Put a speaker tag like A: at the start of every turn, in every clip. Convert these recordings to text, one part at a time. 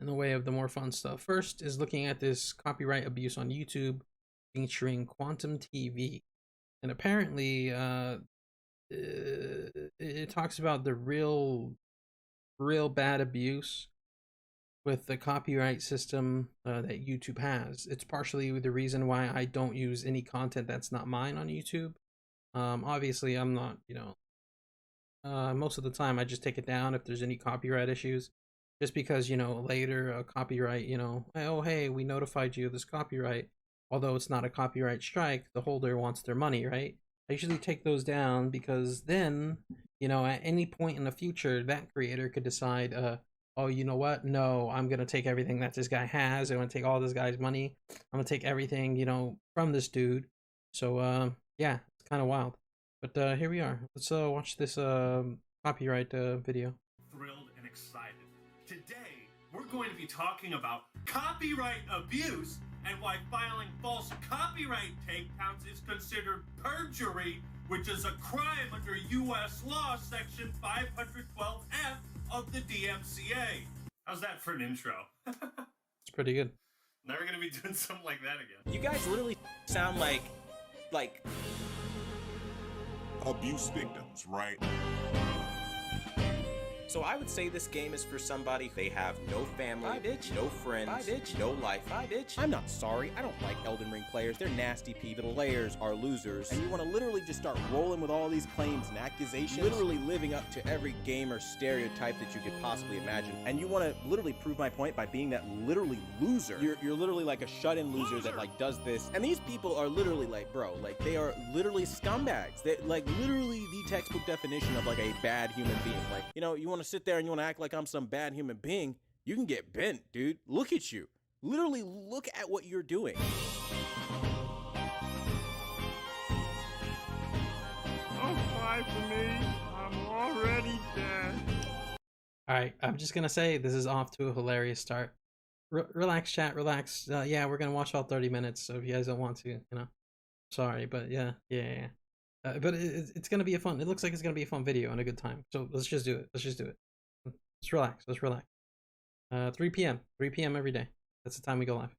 A: in the way of the more fun stuff. First is looking at this copyright abuse on YouTube featuring Quantum TV. And apparently, it talks about the real bad abuse with the copyright system that YouTube has. It's partially the reason why I don't use any content that's not mine on YouTube. Obviously, I'm not, most of the time I just take it down if there's any copyright issues. Just because, later a copyright, oh, hey, we notified you of this copyright. Although it's not a copyright strike, the holder wants their money, right? I usually take those down because then, at any point in the future, that creator could decide, oh, you know what? No, I'm going to take everything that this guy has. I'm going to take all this guy's money. I'm going to take everything, from this dude. So, yeah, it's kind of wild. But here we are. Let's watch this copyright video.
B: Thrilled and excited. Today, we're going to be talking about copyright abuse and why filing false copyright takedowns is considered perjury, which is a crime under U.S. law, section 512F of the DMCA. How's that for an intro?
A: It's pretty good.
B: Never gonna be doing something like that again.
C: You guys literally sound like
D: abuse victims, right?
C: So I would say this game is for somebody. They have no family, no friends, no life. I'm not sorry. I don't like Elden Ring players. They're nasty people. The players are losers. And you want to literally just start rolling with all these claims and accusations, literally living up to every gamer stereotype that you could possibly imagine. And you want to literally prove my point by being that literally loser. You're literally like a shut-in loser that like does this. And these people are literally like, bro, like they are literally scumbags. They like literally the textbook definition of like a bad human being. Like, you want to sit there and you want to act like I'm some bad human being, you can get bent, dude. Look at you. Literally look at what you're doing.
E: Don't cry for me. I'm already dead.
A: Alright, I'm just gonna say this is off to a hilarious start. Relax, chat, relax. Yeah, we're gonna watch all 30 minutes, so if you guys don't want to, sorry, but yeah. But it's gonna be a fun, it looks like it's gonna be a fun video and a good time. So let's just do it. Let's relax. 3 p.m. every day. That's the time we go live.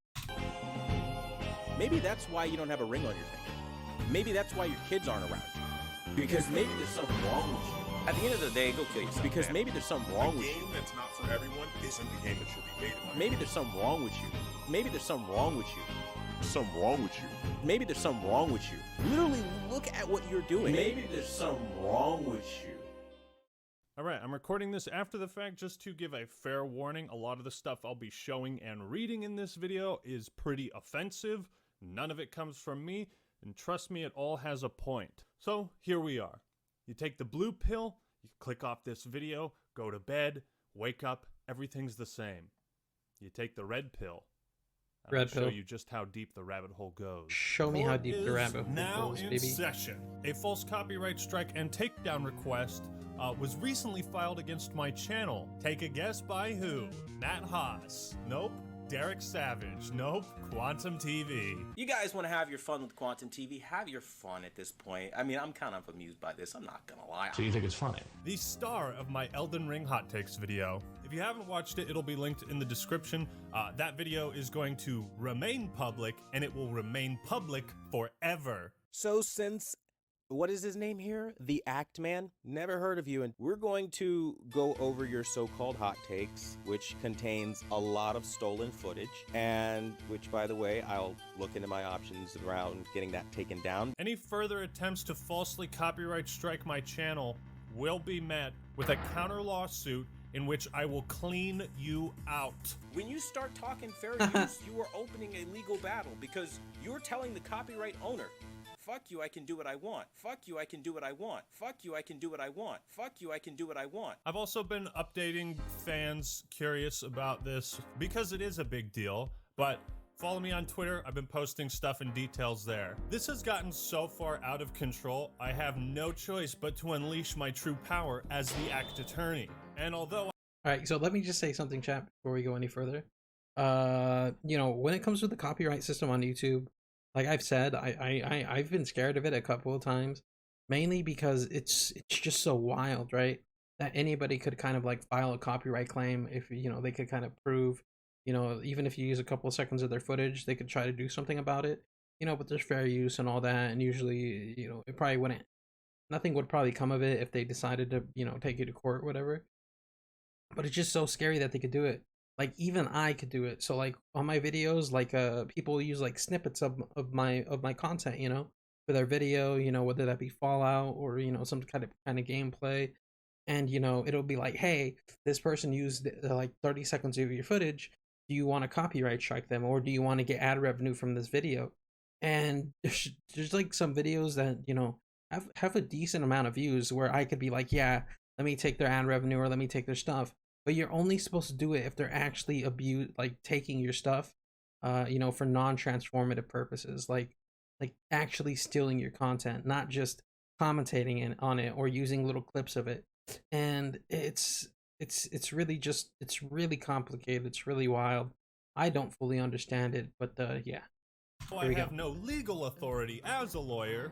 C: Maybe that's why you don't have a ring on your finger. Maybe that's why your kids aren't around you. Because maybe there's something wrong with you. At the end of the day, go kill yourself. Because maybe there's something wrong with you.
D: The game that's not for everyone isn't the game that should be made.
C: Maybe there's something wrong with you. Maybe there's something wrong with you.
D: Something wrong with you.
C: Maybe there's something wrong with you. Literally look at what you're doing. Maybe there's something wrong with you.
F: Alright, I'm recording this after the fact just to give a fair warning. A lot of the stuff I'll be showing and reading in this video is pretty offensive. None of it comes from me, and trust me, it all has a point. So, here we are. You take the blue pill, you click off this video, go to bed, wake up, everything's the same. You take the red pill. I'll show you just how deep the rabbit hole goes.
A: Show me how deep the rabbit hole
F: now
A: goes,
F: in
A: baby.
F: session. A false copyright strike and takedown request was recently filed against my channel. Take a guess by who? Nat Haas. Nope. Derek Savage. Nope. Quantum TV.
C: You guys want to have your fun with Quantum TV? Have your fun at this point. I mean, I'm kind of amused by this. I'm not gonna lie.
G: So you think it's funny?
F: The star of my Elden Ring hot takes video. If you haven't watched it, it'll be linked in the description. That video is going to remain public, and it will remain public forever.
C: So since, what is his name here? The Act Man? Never heard of you. And we're going to go over your so-called hot takes, which contains a lot of stolen footage, and which, by the way, I'll look into my options around getting that taken down.
F: Any further attempts to falsely copyright strike my channel will be met with a counter lawsuit in which I will clean you out.
C: When you start talking fair use, you are opening a legal battle because you're telling the copyright owner, fuck you, I can do what I want. Fuck you, I can do what I want. Fuck you, I can do what I want. Fuck you, I can do what I want.
F: I've also been updating fans curious about this because it is a big deal, but follow me on Twitter. I've been posting stuff and details there. This has gotten so far out of control, I have no choice but to unleash my true power as the Act Attorney. And although
A: Alright, so let me just say something, chat, before we go any further. When it comes to the copyright system on YouTube, like I've said, I've been scared of it a couple of times, mainly because it's just so wild, right? That anybody could kind of like file a copyright claim if, they could kind of prove You know, even if you use a couple of seconds of their footage, they could try to do something about it. You know, but there's fair use and all that, and usually, you know, it probably wouldn't. Nothing would probably come of it if they decided to, you know, take you to court, whatever. But it's just so scary that they could do it. Like even I could do it. So like on my videos, like people use like snippets of my content, you know, for their video, you know, whether that be Fallout or, you know, some kind of gameplay. And you know, it'll be like, hey, this person used like 30 seconds of your footage. Do you want to copyright strike them, or do you want to get ad revenue from this video? And there's like some videos that, you know, have a decent amount of views where I could be like, yeah, let me take their ad revenue or let me take their stuff. But you're only supposed to do it if they're actually taking your stuff, you know, for non-transformative purposes, like actually stealing your content, not just commentating on it or using little clips of it. And it's really complicated. It's really wild. I don't fully understand it, but yeah.
F: I have no legal authority as a lawyer.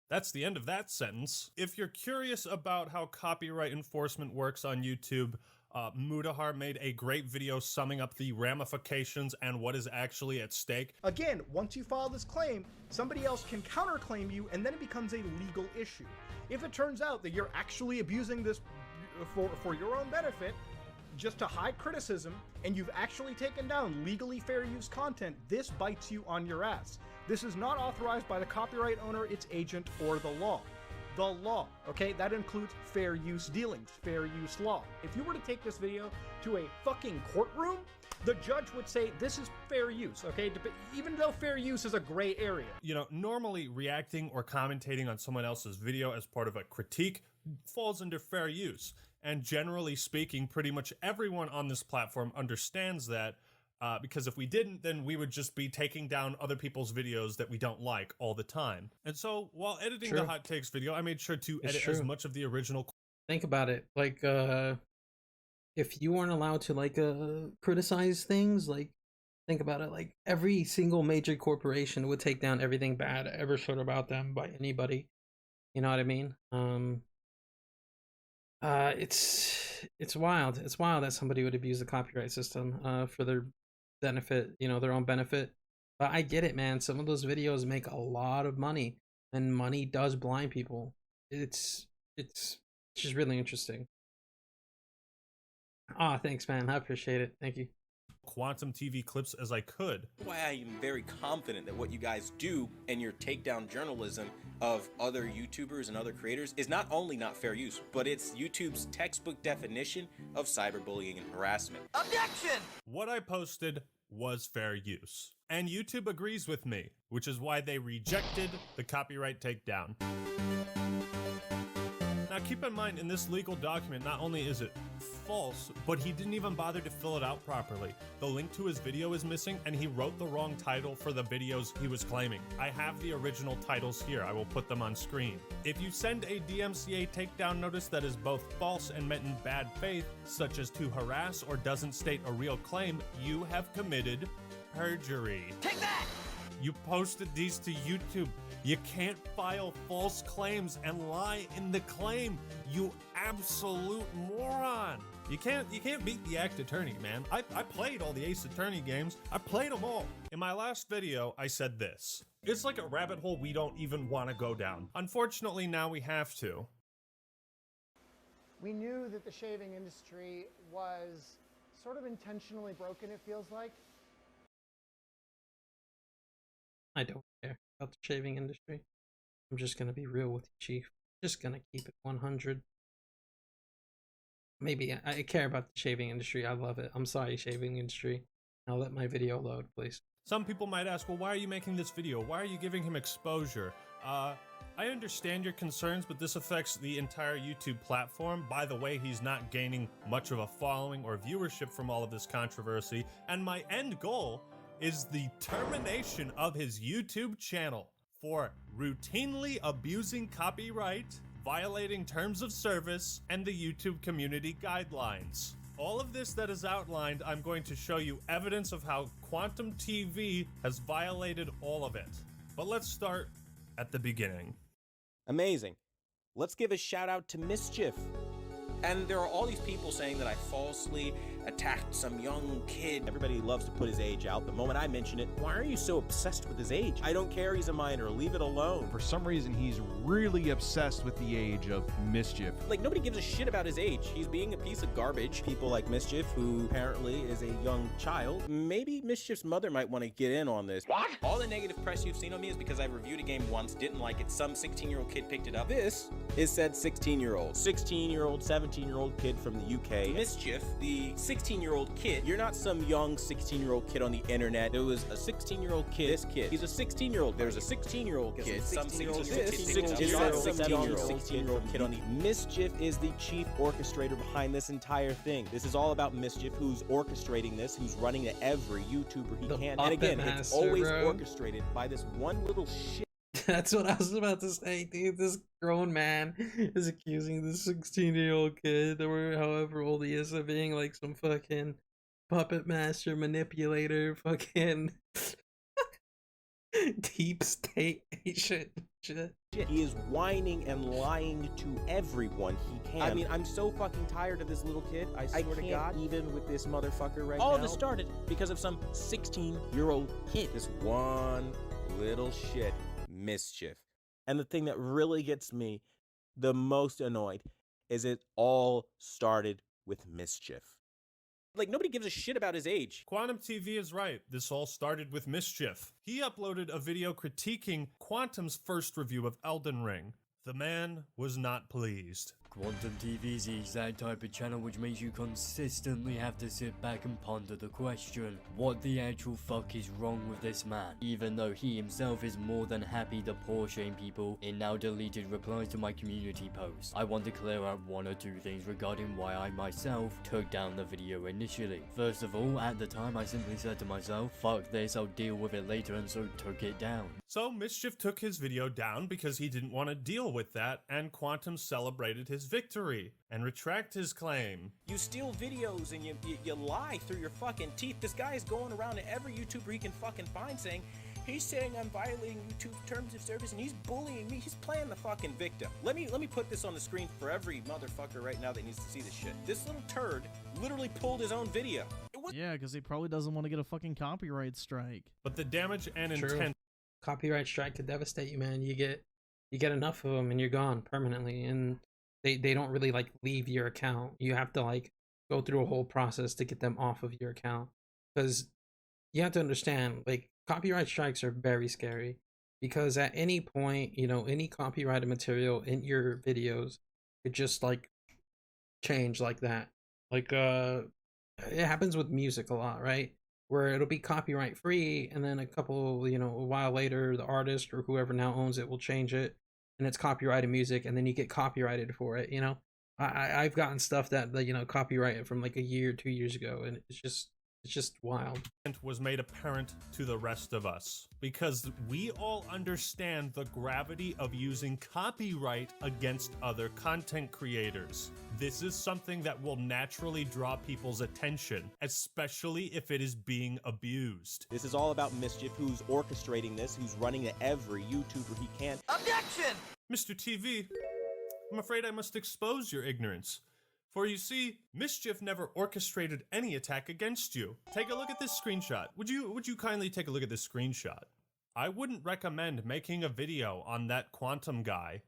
F: That's the end of that sentence. If you're curious about how copyright enforcement works on YouTube, Mudahar made a great video summing up the ramifications and what is actually at stake.
G: Again, once you file this claim, somebody else can counterclaim you, and then it becomes a legal issue. If it turns out that you're actually abusing this for your own benefit, just to hide criticism, and you've actually taken down legally fair use content, this bites you on your ass. This is not authorized by the copyright owner, its agent, or the law. The law, okay? That includes fair use dealings, fair use law. If you were to take this video to a fucking courtroom, the judge would say this is fair use, okay? Even though fair use is a gray area.
F: You know, normally reacting or commentating on someone else's video as part of a critique falls under fair use. And generally speaking, pretty much everyone on this platform understands that, because if we didn't, then we would just be taking down other people's videos that we don't like all the time. And so while editing the Hot Takes video, I made sure to edit as much of the original.
A: Think about it. Like, if you weren't allowed to, like, criticize things, like, think about it. Like, every single major corporation would take down everything bad ever said about them by anybody. You know what I mean? It's wild. It's wild that somebody would abuse the copyright system for their benefit, you know, their own benefit. But I get it, man. Some of those videos make a lot of money, and money does blind people. It's just really interesting. Thanks, man. I appreciate it. Thank you.
F: Quantum TV clips as I could.
C: Why I am very confident that what you guys do and your takedown journalism of other YouTubers and other creators is not only not fair use, but it's YouTube's textbook definition of cyberbullying and harassment. Objection!
F: What I posted was fair use. And YouTube agrees with me, which is why they rejected the copyright takedown. Now keep in mind, in this legal document, not only is it false, but he didn't even bother to fill it out properly. The link to his video is missing, and he wrote the wrong title for the videos he was claiming. I have the original titles here. I will put them on screen. If you send a DMCA takedown notice that is both false and meant in bad faith, such as to harass or doesn't state a real claim, you have committed perjury.
C: Take that!
F: You posted these to YouTube. You can't file false claims and lie in the claim, you absolute moron. You can't beat the Act Attorney, man. I played all the Ace Attorney games. I played them all. In my last video, I said this. It's like a rabbit hole we don't even want to go down. Unfortunately, now we have to.
H: We knew that the shaving industry was sort of intentionally broken, it feels like.
A: I don't care about the shaving industry. I'm just gonna be real with you, Chief. Just gonna keep it 100. Maybe I care about the shaving industry. I love it. I'm sorry, shaving industry. I'll let my video load, please.
F: Some people might ask, well, why are you making this video? Why are you giving him exposure? I understand your concerns, but this affects the entire YouTube platform. By the way, he's not gaining much of a following or viewership from all of this controversy, and my end goal is the termination of his YouTube channel for routinely abusing copyright, violating terms of service, and the YouTube community guidelines. All of this that is outlined, I'm going to show you evidence of how Quantum TV has violated all of it. But let's start at the beginning.
C: Amazing. Let's give a shout out to Mischief. And there are all these people saying that I falsely attacked some young kid. Everybody loves to put his age out. The moment I mention it, why are you so obsessed with his age? I don't care, he's a minor, leave it alone.
I: For some reason, he's really obsessed with the age of Mischief.
C: Like, nobody gives a shit about his age. He's being a piece of garbage. People like Mischief, who apparently is a young child. Maybe Mischief's mother might want to get in on this. What? All the negative press you've seen on me is because I reviewed a game once, didn't like it, some 16-year-old kid picked it up. This is said 16-year-old. 16-year-old, 17-year-old kid from the UK. Mischief, the 16-year-old kid. You're not some young 16-year-old kid on the internet. There was a 16-year-old kid. This kid. He's a 16-year-old. There's a 16-year-old kid. Some 16-year-old kid on the... Mischief is the chief orchestrator behind this entire thing. This is all about Mischief, who's orchestrating this, who's running to every YouTuber he can. And again, it's always orchestrated by this one little shit.
A: That's what I was about to say, dude. This grown man is accusing this 16-year-old kid, or however old he is, of being like some fucking puppet master, manipulator, fucking deep state shit.
C: He is whining and lying to everyone he can. I mean, I'm so fucking tired of this little kid. I swear to God, even with this motherfucker right now. All of this started because of some 16-year-old kid. This one little shit. Mischief. And the thing that really gets me the most annoyed is it all started with Mischief. Like, nobody gives a shit about his age.
F: Quantum TV is right. This all started with Mischief. He uploaded a video critiquing Quantum's first review of Elden Ring. The man was not pleased.
J: Quantum TV is the exact type of channel which makes you consistently have to sit back and ponder the question, what the actual fuck is wrong with this man? Even though he himself is more than happy to poor shame people in now deleted replies to my community posts. I want to clear up one or two things regarding why I myself took down the video initially. First of all, at the time I simply said to myself, fuck this, I'll deal with it later, and so took it down.
F: So Mischief took his video down because he didn't want to deal with that, and Quantum celebrated his victory and retract his claim.
C: You steal videos and you lie through your fucking teeth. This guy is going around to every YouTuber he can fucking find saying, he's saying I'm violating YouTube terms of service and he's bullying me. He's playing the fucking victim. Let me put this on the screen for every motherfucker right now that needs to see this shit. This little turd literally pulled his own video.
K: Yeah, because he probably doesn't want to get a fucking copyright strike.
F: But the damage and intent.
A: Copyright strike could devastate you, man. You get enough of them and you're gone permanently, and they don't really like leave your account. You have to like go through a whole process to get them off of your account, because you have to understand, like, copyright strikes are very scary, because at any point, you know, any copyrighted material in your videos could just like change like that. Like it happens with music a lot, right? Where it'll be copyright free, and then a while later, the artist or whoever now owns it will change it, and it's copyrighted music, and then you get copyrighted for it. You know, I've gotten stuff that copyrighted from like a year, 2 years ago, and it's just wild.
F: Was made apparent to the rest of us, because we all understand the gravity of using copyright against other content creators. This is something that will naturally draw people's attention, especially if it is being abused.
C: This is all about Mischief, who's orchestrating this, who's running to every YouTuber he can. Objection!
F: Mr. TV, I'm afraid I must expose your ignorance. For you see, Mischief never orchestrated any attack against you. Take a look at this screenshot. Would you kindly take a look at this screenshot? I wouldn't recommend making a video on that Quantum guy.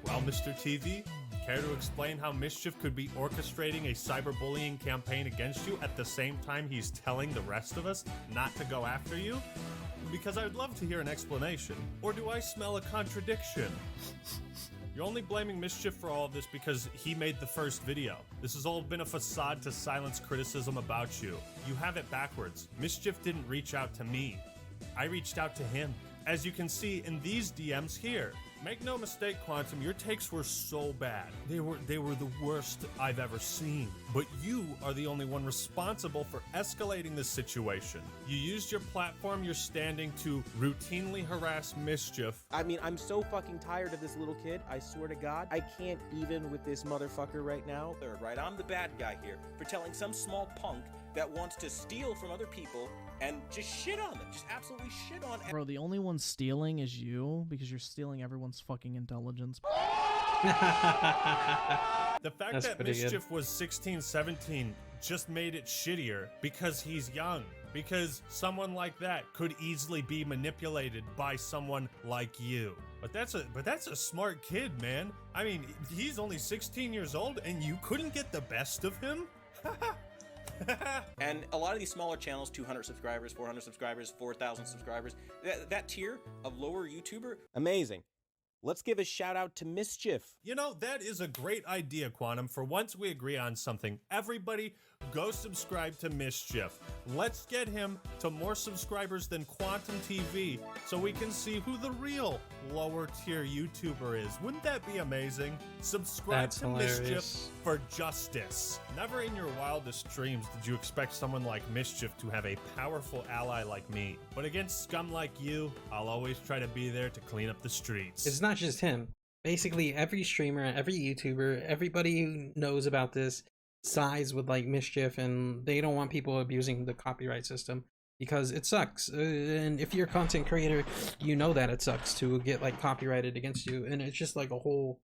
F: Well, Mr. TV, care to explain how Mischief could be orchestrating a cyberbullying campaign against you at the same time he's telling the rest of us not to go after you? Because I would love to hear an explanation. Or do I smell a contradiction? You're only blaming Mischief for all of this because he made the first video. This has all been a facade to silence criticism about you. You have it backwards. Mischief didn't reach out to me. I reached out to him. As you can see in these DMs here. Make no mistake, Quantum, your takes were so bad. They were the worst I've ever seen. But you are the only one responsible for escalating this situation. You used your platform, your standing, to routinely harass Mischief.
C: I mean, I'm so fucking tired of this little kid. I swear to God, I can't even with this motherfucker right now. Third, right? I'm the bad guy here for telling some small punk that wants to steal from other people and just shit on them. Just absolutely shit on them.
K: Bro, the only one stealing is you, because you're stealing everyone's fucking intelligence.
F: The fact
A: That's
F: that
A: pretty good.
F: Mischief was 16, 17 just made it shittier because he's young. Because someone like that could easily be manipulated by someone like you. But that's a smart kid, man. I mean, he's only 16 years old and you couldn't get the best of him?
C: And a lot of these smaller channels, 200 subscribers, 400 subscribers, 4,000 subscribers, that tier of lower YouTuber, amazing. Let's give a shout out to Mischief.
F: You know, that is a great idea, Quantum. For once we agree on something. Everybody go subscribe to Mischief. Let's get him to more subscribers than Quantum TV so we can see who the real lower tier YouTuber is. Wouldn't that be amazing? Subscribe
A: That's
F: to
A: hilarious.
F: Mischief for justice. Never in your wildest dreams did you expect someone like Mischief to have a powerful ally like me. But against scum like you, I'll always try to be there to clean up the streets.
A: It's not just him. Basically, every streamer, every YouTuber, everybody who knows about this sides with like Mischief, and they don't want people abusing the copyright system because it sucks. And if you're a content creator, you know that it sucks to get like copyrighted against you, and it's just like a whole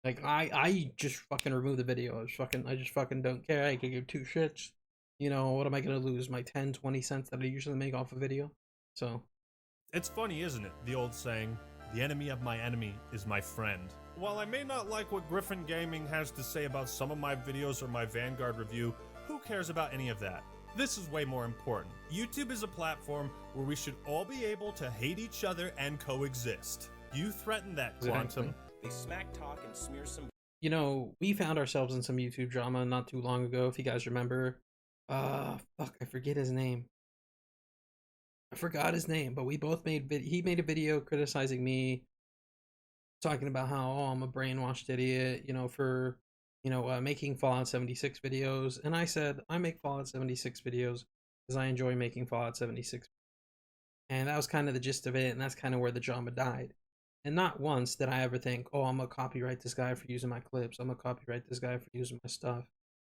A: like I just fucking remove the video. I just fucking don't care. I could give two shits. You know, what am I gonna lose? My 10-20 cents that I usually make off a video? So
F: it's funny, isn't it? The old saying, the enemy of my enemy is my friend. While I may not like what Griffin Gaming has to say about some of my videos or my Vanguard review, who cares about any of that? This is way more important. YouTube is a platform where we should all be able to hate each other and coexist. You threaten that, Quantum.
C: They smack talk and smear some.
A: you know, we found ourselves in some YouTube drama not too long ago, if you guys remember. Fuck, I forget his name. I forgot his name, but we both he made a video criticizing me, talking about how, oh, I'm a brainwashed idiot, you know, for, you know, making Fallout 76 videos. And I said, I make Fallout 76 videos because I enjoy making Fallout 76. And that was kind of the gist of it, and that's kind of where the drama died. And not once did I ever think, oh, I'm gonna copyright this guy for using my clips. I'm gonna copyright this guy for using my stuff.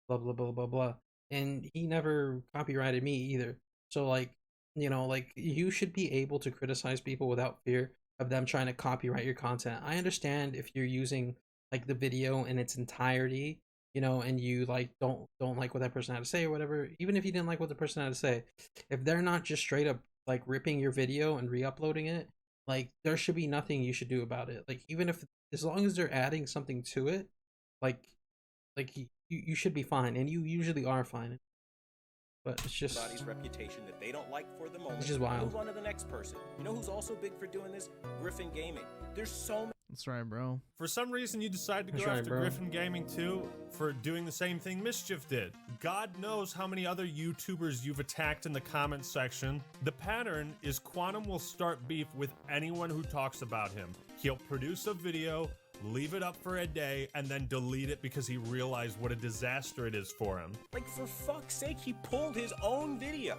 A: Blah, blah, blah, blah, blah. And he never copyrighted me either. So, like, you know, like, you should be able to criticize people without fear of them trying to copyright your content. I understand if you're using, like, the video in its entirety, you know, and you, like, don't like what that person had to say or whatever. Even if you didn't like what the person had to say, if they're not just straight up, like, ripping your video and re-uploading it, like, there should be nothing you should do about it. Like, even if, as long as they're adding something to it, like you should be fine, and you usually are fine. But it's just
C: somebody's reputation that they don't like for the moment.
A: It's just wild.
C: Move on to the next person. You know who's also big for doing this? Griffin Gaming. There's so many.
K: That's right, bro.
F: For some reason, you decided to go
A: That's right,
F: after
A: bro.
F: Griffin Gaming too for doing the same thing Mischief did. God knows how many other YouTubers you've attacked in the comments section. The pattern is Quantum will start beef with anyone who talks about him. He'll produce a video, leave it up for a day, and then delete it because he realized what a disaster it is for him.
C: Like, for fuck's sake, he pulled his own video.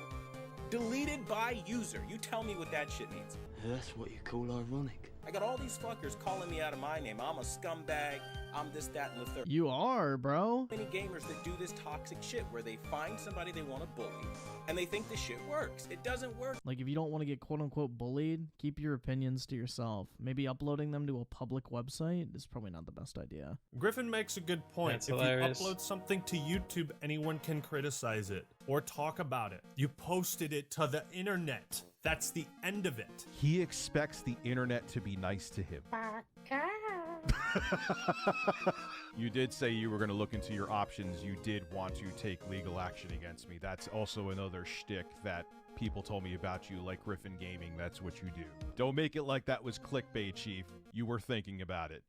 C: Deleted by user. You tell me what that shit means.
J: That's what you call ironic.
C: I got all these fuckers calling me out of my name. I'm a scumbag. I'm this, that, and the third.
K: You are, bro.
C: Many gamers that do this toxic shit where they find somebody they want to bully and they think this shit works. It doesn't work.
K: Like, if you don't want to get quote-unquote bullied, keep your opinions to yourself. Maybe uploading them to a public website is probably not the best idea.
F: Griffin makes a good point.
A: That's
F: if
A: hilarious.
F: you upload something to YouTube, anyone can criticize it or talk about it. You posted it to the internet. That's the end of it.
I: He expects the internet to be nice to him. You did say you were going to look into your options. You did want to take legal action against me. That's also another shtick that people told me about you, like Griffin Gaming. That's what you do. Don't make it like that was clickbait, Chief. You were thinking about it.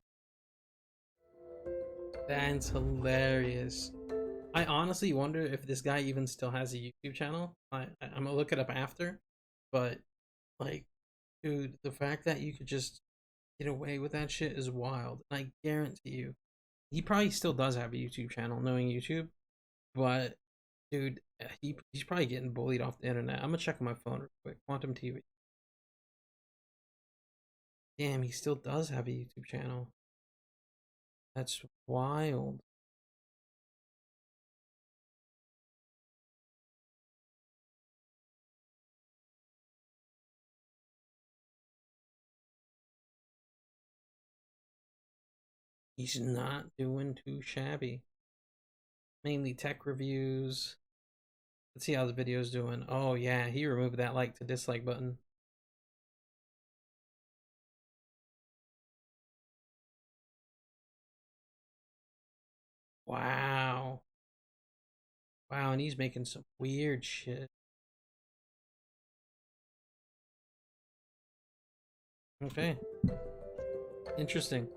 A: That's hilarious. I honestly wonder if this guy even still has a YouTube channel. I'm gonna look it up after, but like, dude, the fact that you could just get away with that shit is wild. And I guarantee you, he probably still does have a YouTube channel, knowing YouTube, but dude, he's probably getting bullied off the internet. I'm gonna check on my phone real quick. Quantum TV. Damn, he still does have a YouTube channel. That's wild. He's not doing too shabby. Mainly tech reviews. Let's see how the video's doing. Oh yeah, he removed that like to dislike button. Wow. Wow, and he's making some weird shit. Okay. Interesting.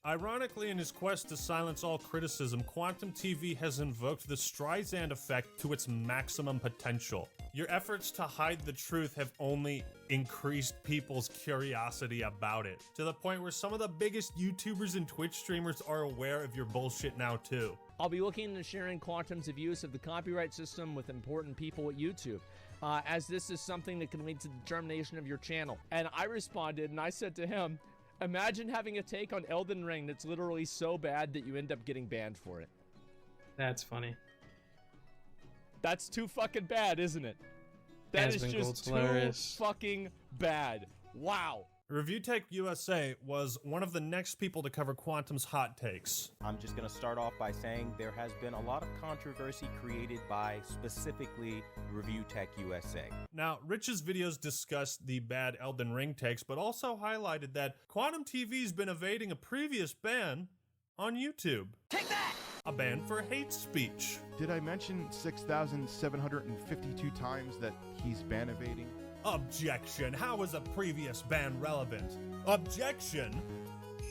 F: Ironically, in his quest to silence all criticism, Quantum TV has invoked the Streisand effect to its maximum potential. Your efforts to hide the truth have only increased people's curiosity about it, to the point where some of the biggest YouTubers and Twitch streamers are aware of your bullshit now too.
L: I'll be looking into sharing Quantum's abuse of the copyright system with important people at YouTube, as this is something that can lead to the termination of your channel. And I responded and I said to him, imagine having a take on Elden Ring that's literally so bad that you end up getting banned for it.
A: That's funny.
L: That's too fucking bad, isn't it? That is just too fucking bad. Wow.
F: ReviewTech USA was one of the next people to cover Quantum's hot takes.
C: I'm just gonna start off by saying there has been a lot of controversy created by specifically ReviewTech USA.
F: Now, Rich's videos discussed the bad Elden Ring takes, but also highlighted that Quantum TV's been evading a previous ban on YouTube.
C: Take that!
F: A ban for hate speech.
I: Did I mention 6,752 times that he's ban evading?
F: Objection. How is a previous ban relevant? Objection.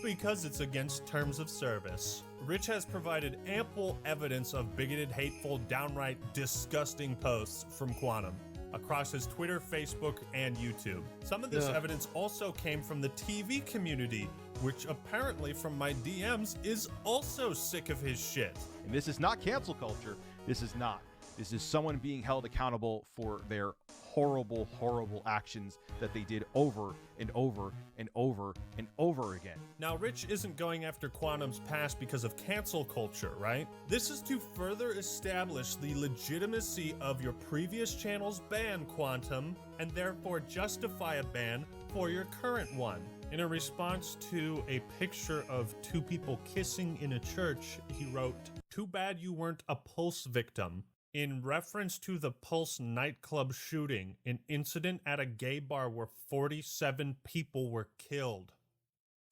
F: Because it's against terms of service. Rich has provided ample evidence of bigoted, hateful, downright disgusting posts from Quantum across his Twitter, Facebook, and YouTube. Some of this evidence also came from the TV community, which apparently from my DMs is also sick of his shit.
I: And this is not cancel culture. This is not. This is someone being held accountable for their horrible, horrible actions that they did over and over and over and over again.
F: Now, Rich isn't going after Quantum's past because of cancel culture, right? This is to further establish the legitimacy of your previous channel's ban, Quantum, and therefore justify a ban for your current one. In a response to a picture of two people kissing in a church, he wrote, "Too bad you weren't a Pulse victim." In reference to the Pulse nightclub shooting, an incident at a gay bar where 47 people were killed.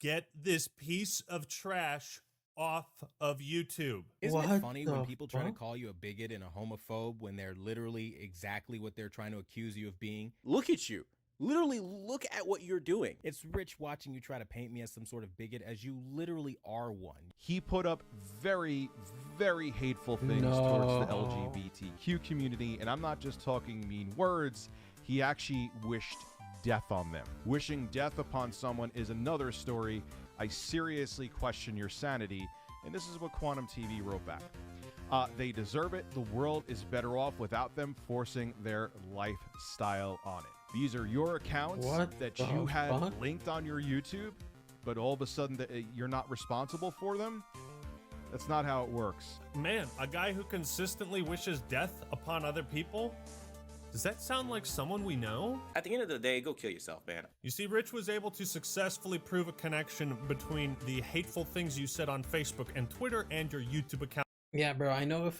F: Get this piece of trash off of YouTube.
C: Isn't it funny when people try to call you a bigot and a homophobe when they're literally exactly what they're trying to accuse you of being? Look at you. Literally look at what you're doing. It's Rich watching you try to paint me as some sort of bigot, as you literally are one.
I: He put up very, very hateful things towards the LGBTQ community, and I'm not just talking mean words. He actually wished death on them. Wishing death upon someone is another story. I seriously question your sanity, and this is what Quantum TV wrote back. They deserve it. The world is better off without them forcing their lifestyle on it. These are your accounts that you had linked on your YouTube, but all of a sudden you're not responsible for them? That's not how it works.
F: Man, a guy who consistently wishes death upon other people? Does that sound like someone we know?
C: At the end of the day, go kill yourself, man.
F: You see, Rich was able to successfully prove a connection between the hateful things you said on Facebook and Twitter and your YouTube account.
A: Yeah, bro, I know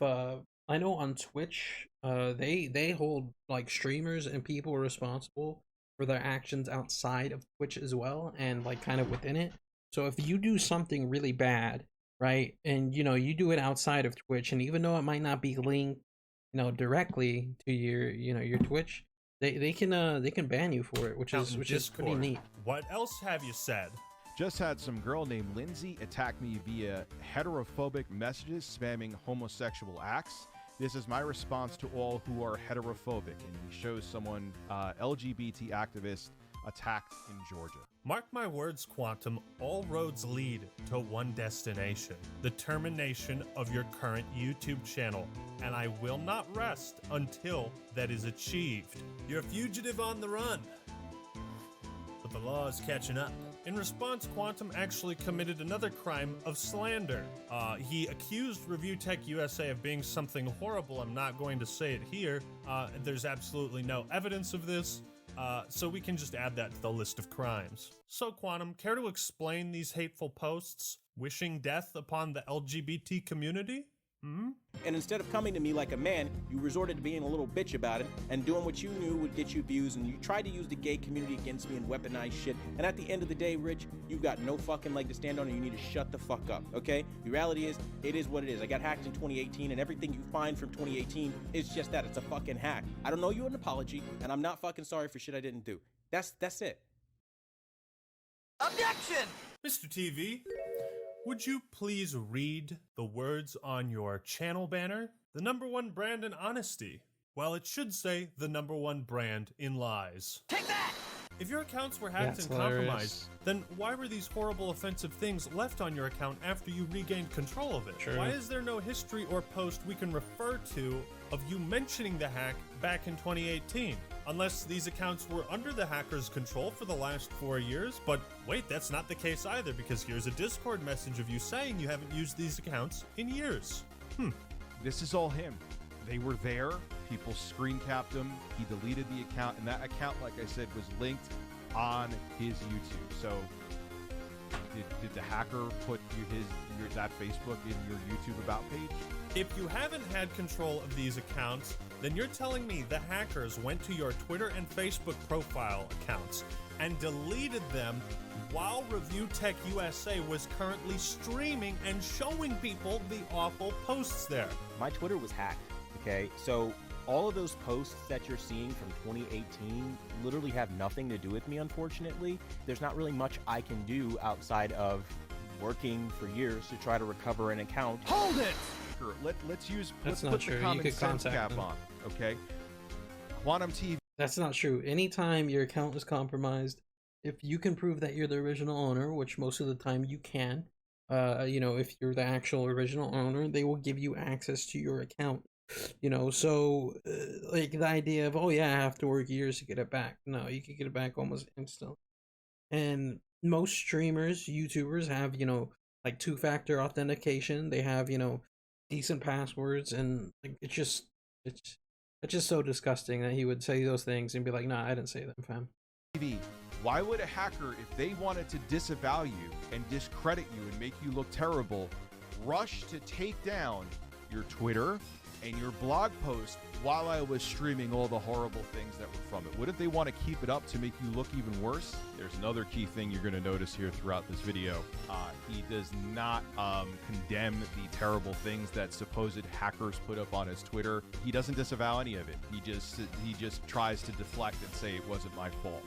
A: I know on Twitch, they hold like streamers and people responsible for their actions outside of Twitch as well, and like kind of within it. So if you do something really bad, right, and you do it outside of Twitch, and even though it might not be linked, directly to your Twitch, they can ban you for it, which is pretty neat.
F: What else have you said?
I: Just had some girl named Lindsay attack me via heterophobic messages spamming homosexual acts. This is my response to all who are heterophobic, and he shows someone LGBT activist attacked in Georgia.
F: Mark my words, Quantum, all roads lead to one destination, the termination of your current YouTube channel, and I will not rest until that is achieved. You're a fugitive on the run, but the law is catching up. In response, Quantum actually committed another crime of slander. He accused ReviewTech USA of being something horrible. I'm not going to say it here. There's absolutely no evidence of this. so we can just add that to the list of crimes. So, Quantum, care to explain these hateful posts wishing death upon the LGBT community?
C: And instead of coming to me like a man, you resorted to being a little bitch about it and doing what you knew would get you views, and you tried to use the gay community against me and weaponize shit. And at the end of the day, Rich, you've got no fucking leg to stand on, and you need to shut the fuck up, okay? The reality is, it is what it is. I got hacked in 2018, and everything you find from 2018 is just that. It's a fucking hack. I don't owe you an apology, and I'm not fucking sorry for shit I didn't do. That's it.
M: Objection!
F: Mr. TV, would you please read the words on your channel banner? The #1 brand in honesty. Well, it should say the #1 brand in lies.
M: Take that!
F: If your accounts were hacked and compromised, then why were these horrible offensive things left on your account after you regained control of it?
A: True.
F: Why is there no history or post we can refer to of you mentioning the hack back in 2018? Unless these accounts were under the hacker's control for the last 4 years. But wait, that's not the case either, because here's a Discord message of you saying you haven't used these accounts in years.
I: This is all him. They were there. People screen capped him. He deleted the account, and that account, like I said, was linked on his YouTube. So, did the hacker put that Facebook in your YouTube about page?
F: If you haven't had control of these accounts, then you're telling me the hackers went to your Twitter and Facebook profile accounts and deleted them while Review Tech USA was currently streaming and showing people the awful posts there.
C: My Twitter was hacked, okay? So all of those posts that you're seeing from 2018 literally have nothing to do with me, unfortunately. There's not really much I can do outside of working for years to try to recover an account.
I: Hold it! Let's put the common sense cap on, okay? Quantum TV.
A: That's not true. Anytime your account is compromised, if you can prove that you're the original owner, which most of the time you can, if you're the actual original owner, they will give you access to your account. So like the idea of, oh yeah, I have to work years to get it back. No, you can get it back almost instantly. And most streamers, YouTubers have, like 2-factor authentication. They have, decent passwords, and like it's just so disgusting that he would say those things and be like, nah, I didn't say them, fam.
I: Why would a hacker, if they wanted to disavow you and discredit you and make you look terrible, rush to take down your Twitter and your blog post while I was streaming all the horrible things that were from it? Wouldn't they want to keep it up to make you look even worse? There's another key thing you're going to notice here throughout this video. He does not condemn the terrible things that supposed hackers put up on his Twitter. He doesn't disavow any of it. He just tries to deflect and say it wasn't my fault,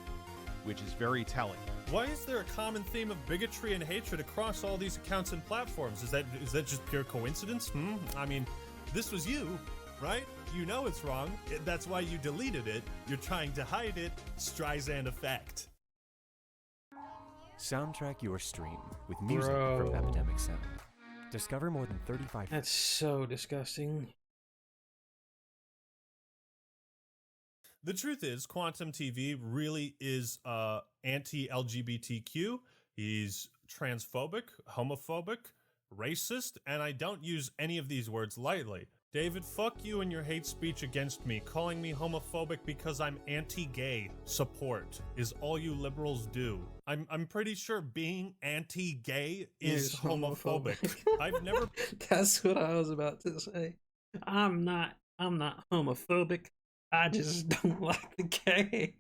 I: which is very telling.
F: Why is there a common theme of bigotry and hatred across all these accounts and platforms? Is that just pure coincidence? I mean, this was you, right? You know it's wrong. That's why you deleted it. You're trying to hide it. Streisand effect.
N: Soundtrack your stream with music from Epidemic Sound. Discover more than 35.
A: That's so disgusting.
F: The truth is, Quantum TV really is anti-LGBTQ. He's transphobic, homophobic, racist, and I don't use any of these words lightly. David, fuck you and your hate speech against me. Calling me homophobic because I'm anti-gay support is all you liberals do. I'm pretty sure being anti-gay is homophobic. I've never.
A: That's what I was about to say. I'm not homophobic. I just don't like the gay.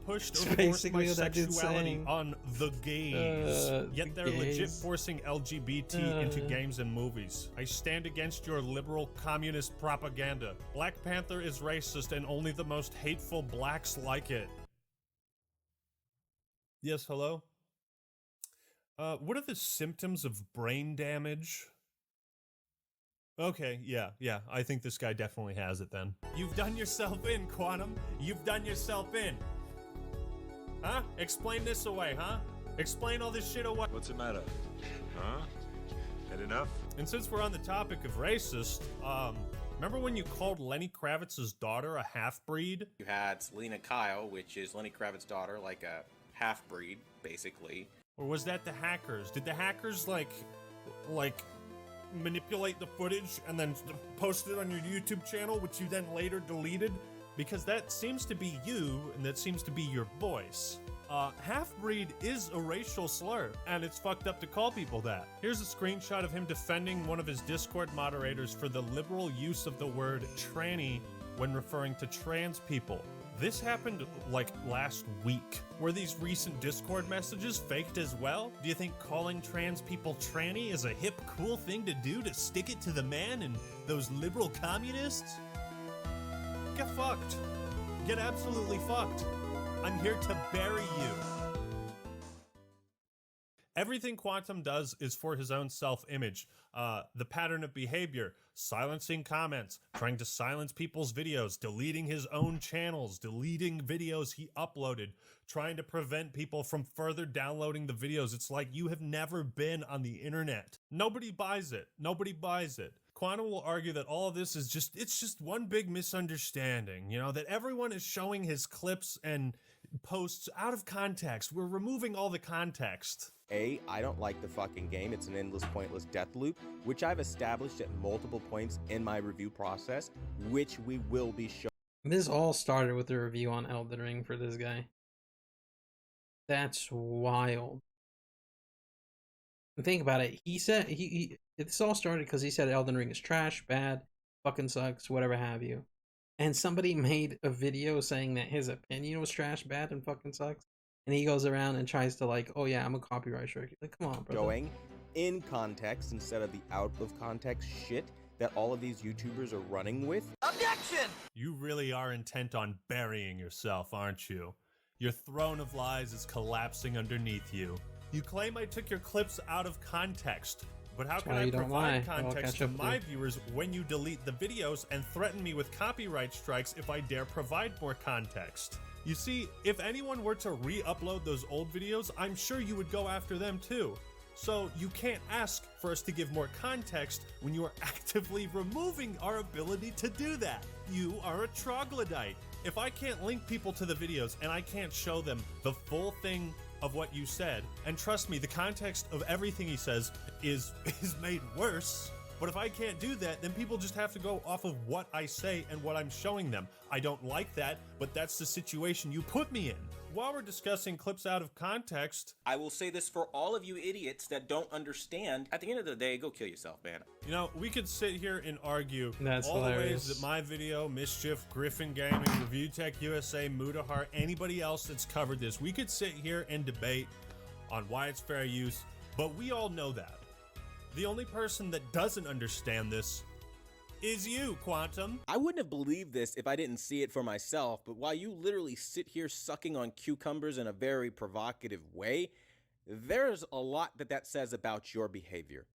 F: Pushed or forced my sexuality on the gays, yet they're legit forcing LGBT into games and movies. I stand against your liberal communist propaganda. Black Panther is racist and only the most hateful blacks like it. Yes, hello? What are the symptoms of brain damage? Okay, yeah, I think this guy definitely has it then. You've done yourself in, Quantum. You've done yourself in. Huh? Explain this away, huh? Explain all this shit away.
D: What's the matter? Huh? Had enough?
F: And since we're on the topic of racist, remember when you called Lenny Kravitz's daughter a half-breed?
C: You had Selena Kyle, which is Lenny Kravitz's daughter, like a half-breed, basically.
F: Or was that the hackers? Did the hackers, like manipulate the footage and then post it on your YouTube channel, which you then later deleted? because that seems to be you and that seems to be your voice. Half-breed is a racial slur, and it's fucked up to call people that. Here's a screenshot of him defending one of his Discord moderators for the liberal use of the word tranny when referring to trans people. This happened like last week. Were these recent Discord messages faked as well? Do you think calling trans people tranny is a hip, cool thing to do to stick it to the man and those liberal communists? Get fucked. Get absolutely fucked. I'm here to bury you. Everything Quantum does is for his own self-image. The pattern of behavior, silencing comments, trying to silence people's videos, deleting his own channels, deleting videos he uploaded, trying to prevent people from further downloading the videos. It's like you have never been on the internet. Nobody buys it. Nobody buys it. Quantum will argue that all of this is just one big misunderstanding, you know, that everyone is showing his clips and posts out of context. We're removing all the context.
C: A, I don't like the fucking game. It's an endless, pointless death loop, which I've established at multiple points in my review process, which we will be showing.
A: This all started with a review on Elden Ring for this guy. That's wild. And think about it. He said this all started because he said Elden Ring is trash, bad, fucking sucks, whatever have you. And somebody made a video saying that his opinion was trash, bad, and fucking sucks. And he goes around and tries to like, oh yeah, I'm a copyright strike. Like, come on, bro.
C: Going in context instead of the out of context shit that all of these YouTubers are running with.
F: Objection! You really are intent on burying yourself, aren't you? Your throne of lies is collapsing underneath you. You claim I took your clips out of context, but how can I provide context to my viewers when you delete the videos and threaten me with copyright strikes if I dare provide more context? You see, if anyone were to re-upload those old videos, I'm sure you would go after them too. So you can't ask for us to give more context when you are actively removing our ability to do that. You are a troglodyte. If I can't link people to the videos and I can't show them the full thing of what you said, and trust me, the context of everything he says is made worse. But if I can't do that, then people just have to go off of what I say and what I'm showing them. I don't like that, but that's the situation you put me in. While we're discussing clips out of context,
C: I will say this for all of you idiots that don't understand. At the end of the day, go kill yourself, man.
F: You know, we could sit here and argue
A: that's
F: all
A: hilarious.
F: the ways that my video, Mischief, Griffin Gaming, Review Tech USA, Mudahar, anybody else that's covered this, we could sit here and debate on why it's fair use, but we all know that. The only person that doesn't understand this is you, Quantum.
C: I wouldn't have believed this if I didn't see it for myself, but while you literally sit here sucking on cucumbers in a very provocative way, there's a lot that says about your behavior.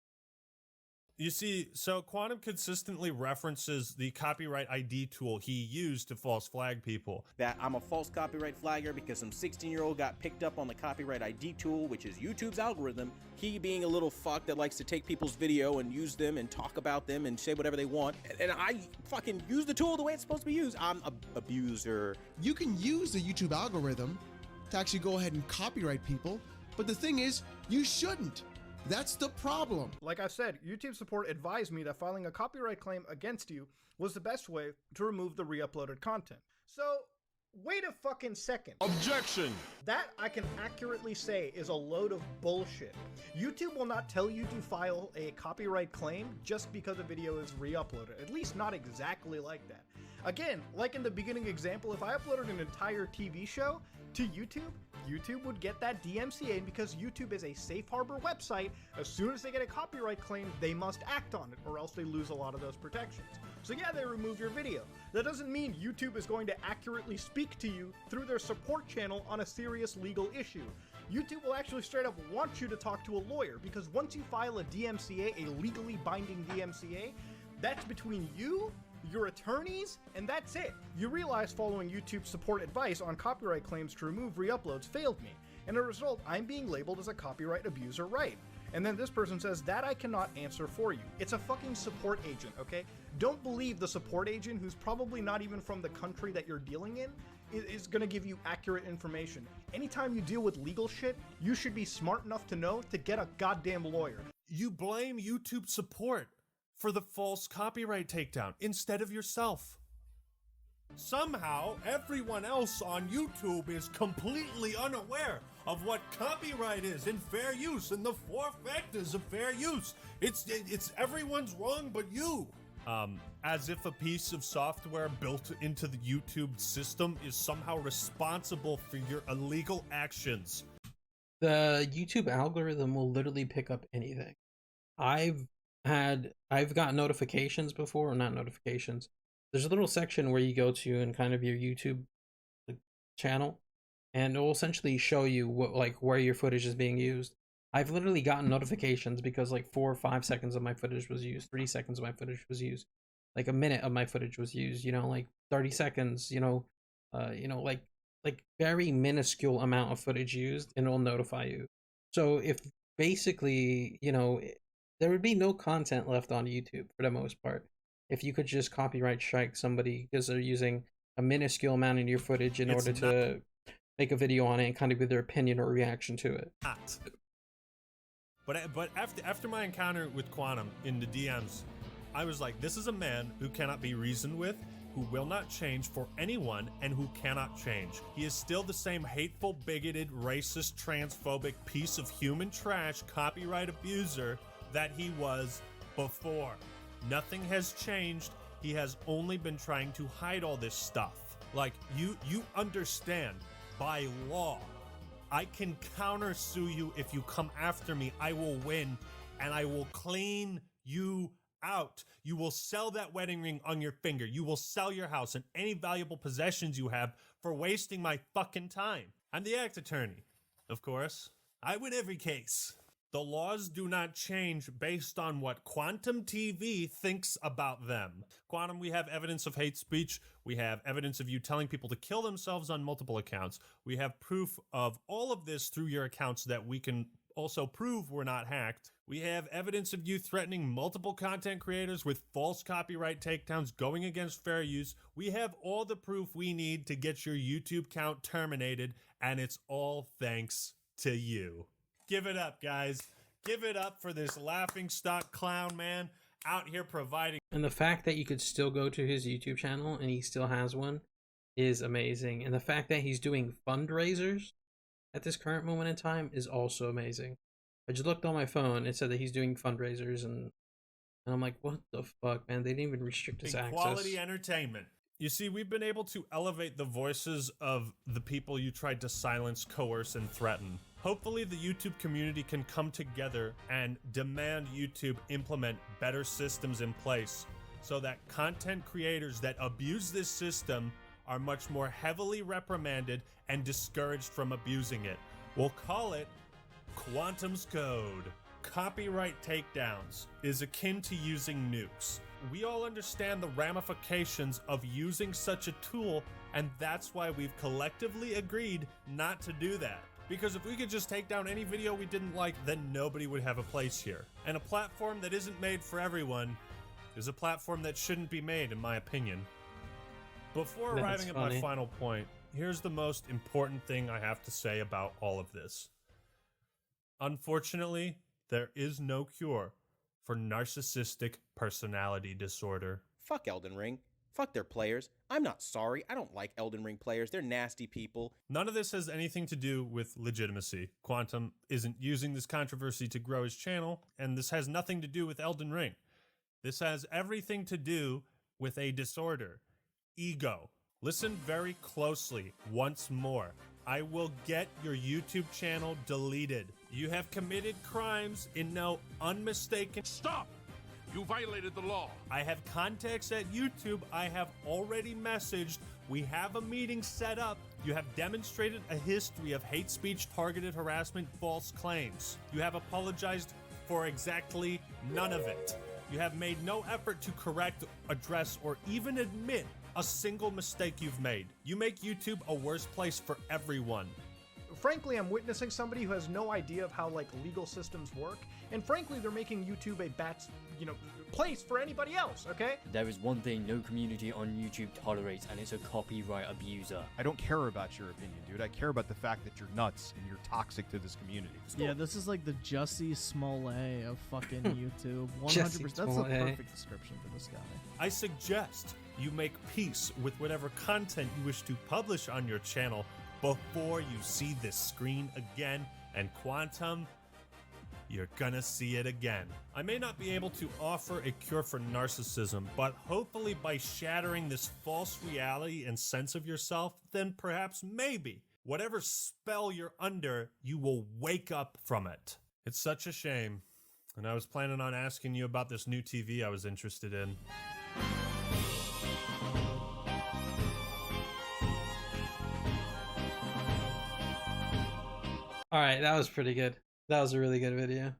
F: You see, so Quantum consistently references the copyright ID tool he used to false flag people.
C: That I'm a false copyright flagger because some 16-year-old got picked up on the copyright ID tool, which is YouTube's algorithm. He being a little fuck that likes to take people's video and use them and talk about them and say whatever they want. And I fucking use the tool the way it's supposed to be used. I'm an abuser.
M: You can use the YouTube algorithm to actually go ahead and copyright people, but the thing is, you shouldn't. That's the problem.
G: Like I said, YouTube support advised me that filing a copyright claim against you was the best way to remove the re-uploaded content. So, wait a fucking second.
F: Objection!
G: That I can accurately say is a load of bullshit. YouTube will not tell you to file a copyright claim just because a video is re-uploaded. At least not exactly like that. Again, like in the beginning example, if I uploaded an entire TV show to YouTube, YouTube would get that DMCA because YouTube is a safe harbor website. As soon as they get a copyright claim, they must act on it or else they lose a lot of those protections. So yeah, they remove your video. That doesn't mean YouTube is going to accurately speak to you through their support channel on a serious legal issue. YouTube will actually straight up want you to talk to a lawyer because once you file a DMCA, a legally binding DMCA, that's between you, your attorneys, and that's it. You realize following YouTube support advice on copyright claims to remove re-uploads failed me, and as a result, I'm being labeled as a copyright abuser, right? And then this person says that I cannot answer for you. It's a fucking support agent, okay? Don't believe the support agent who's probably not even from the country that you're dealing in is gonna give you accurate information. Anytime you deal with legal shit, you should be smart enough to know to get a goddamn lawyer.
F: You blame YouTube support for the false copyright takedown instead of yourself. Somehow, everyone else on YouTube is completely unaware of what copyright is and fair use and the 4 factors of fair use. It's everyone's wrong but you. As if a piece of software built into the YouTube system is somehow responsible for your illegal actions.
A: The YouTube algorithm will literally pick up anything. I've got notifications before, or not notifications. There's a little section where you go to in kind of your YouTube channel, and it will essentially show you what, like, where your footage is being used. I've literally gotten notifications because like 4 or 5 seconds of my footage was used, 3 seconds of my footage was used, like a minute of my footage was used, like 30 seconds, like very minuscule amount of footage used, and it'll notify you. So if basically, there would be no content left on YouTube for the most part if you could just copyright strike somebody because they're using a minuscule amount of your footage in order to make a video on it and kind of give their opinion or reaction to it.
F: But after my encounter with Quantum in the DMs, I was like, this is a man who cannot be reasoned with, who will not change for anyone, and who cannot change. He is still the same hateful, bigoted, racist, transphobic piece of human trash, copyright abuser that he was before. Nothing has changed. He has only been trying to hide all this stuff. Like, you understand, by law, I can countersue you if you come after me. I will win, and I will clean you out. You will sell that wedding ring on your finger. You will sell your house and any valuable possessions you have for wasting my fucking time. I'm the act attorney, of course. I win every case. The laws do not change based on what Quantum TV thinks about them. Quantum, we have evidence of hate speech. We have evidence of you telling people to kill themselves on multiple accounts. We have proof of all of this through your accounts that we can also prove were not hacked. We have evidence of you threatening multiple content creators with false copyright takedowns going against fair use. We have all the proof we need to get your YouTube account terminated, and it's all thanks to you. Give it up, guys. Give it up for this laughingstock clown man out here providing.
A: And the fact that you could still go to his YouTube channel and he still has one is amazing. And the fact that he's doing fundraisers at this current moment in time is also amazing. I just looked on my phone. It said that he's doing fundraisers, and I'm like, what the fuck, man? They didn't even restrict his access.
F: Quality entertainment. You see, we've been able to elevate the voices of the people you tried to silence, coerce, and threaten. Hopefully the YouTube community can come together and demand YouTube implement better systems in place so that content creators that abuse this system are much more heavily reprimanded and discouraged from abusing it. We'll call it Quantum's Code. Copyright takedowns is akin to using nukes. We all understand the ramifications of using such a tool, and that's why we've collectively agreed not to do that. Because if we could just take down any video we didn't like, then nobody would have a place here. And a platform that isn't made for everyone is a platform that shouldn't be made, in my opinion. Before arriving at my final point, here's the most important thing I have to say about all of this. Unfortunately, there is no cure for narcissistic personality disorder.
C: Fuck Elden Ring. Fuck their players. I'm not sorry. I don't like Elden Ring players. They're nasty people.
F: None of this has anything to do with legitimacy. Quantum isn't using this controversy to grow his channel, and this has nothing to do with Elden Ring. This has everything to do with a disorder. Ego. Listen very closely once more. I will get your YouTube channel deleted. You have committed crimes in no unmistaken—
O: Stop! You violated the law.
F: I have contacts at YouTube. I have already messaged. We have a meeting set up. You have demonstrated a history of hate speech, targeted harassment, false claims. You have apologized for exactly none of it. You have made no effort to correct, address, or even admit a single mistake you've made. You make YouTube a worse place for everyone.
G: frankly, I'm witnessing somebody who has no idea of how like legal systems work, and frankly, they're making YouTube a place for anybody else. Okay.
J: There is one thing no community on YouTube tolerates, and it's a copyright abuser.
I: I don't care about your opinion, dude. I care about the fact that you're nuts and you're toxic to this community.
K: Yeah, this is like the Jussie Smollett of fucking YouTube. 100%. That's the perfect description for this guy.
F: I suggest you make peace with whatever content you wish to publish on your channel before you see this screen again. And Quantum, you're gonna see it again. I may not be able to offer a cure for narcissism, but hopefully by shattering this false reality and sense of yourself, then perhaps maybe whatever spell you're under, you will wake up from it. It's such a shame. And I was planning on asking you about this new TV I was interested in.
A: All right, that was pretty good. That was a really good video.